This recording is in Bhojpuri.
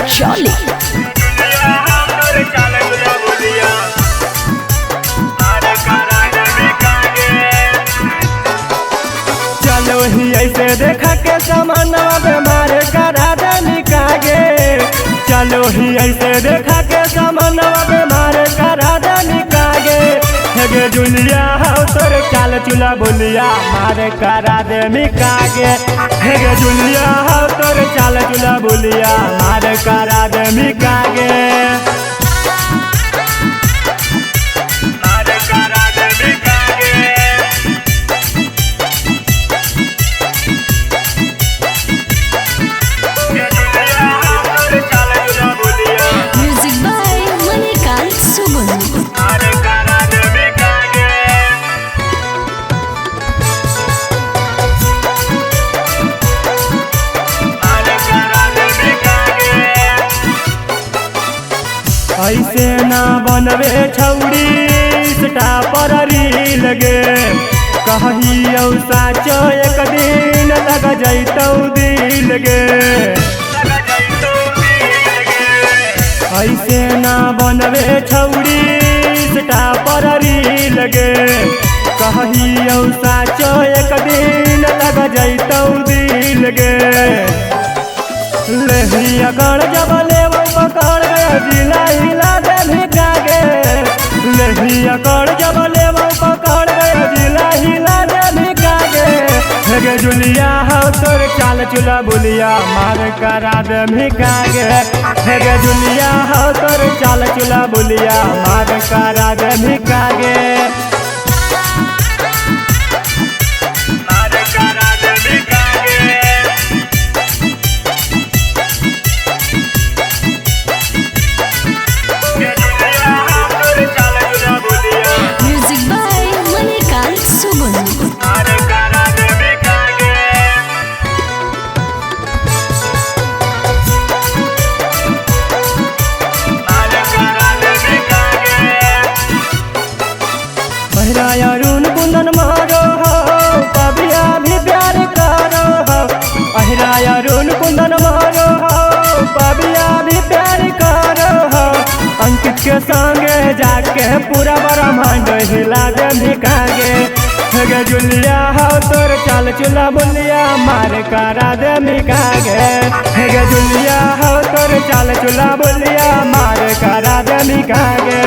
Surely. चलो ही ऐसे देखा के समानवा बीमार करा दे निकागे। चलो ही ऐसे देखा के समानवा बीमार करा दे निकागे। हेगे जुलिया हो तोर चाल चुला बोलिया मार करा दे निकागे। हेगे जुलिया हो तोर चाल चुला बोलिया मार करा दे निकागे। Music by Manikant Subun. ऐसे ना बनवे छौड़ी सटा पर लगे। कही साचो एक दिन लग जैतौ दिल गे। ऐसे ना बनवे छौड़ी सटा पर लगे। कही साचो एक दिन लग जैतौ दिल गे। लेहिया गण जब लेवो पकड़ गया जिला हिला दे भिकागे। लेहिया गण जब लेवो पकड़ गया जिला हिला दे भिकागे। हेगे जुलिया हो तोर चाल चुला बुलिया मार करा दे भिकागे। हेगे जुलिया हो तोर चाल चुला बुलिया मार करा दे भिकागे। Music by Manikant Subun. Arun कुंदन मारो हो कबिया भी प्यार करो हो। अरुण कुंदन मारो हो कबिया भी प्यार करो हो। अंकित के संगे जाके पूरा ब्रह्मांड हिला दे भिकागे। हेगे जुलिया हो तोर चाल चुला बुलिया मार करा दे भिकागे। हेगे जुलिया हो तोर चाल चुला बुलिया मार करा दे भिकागे।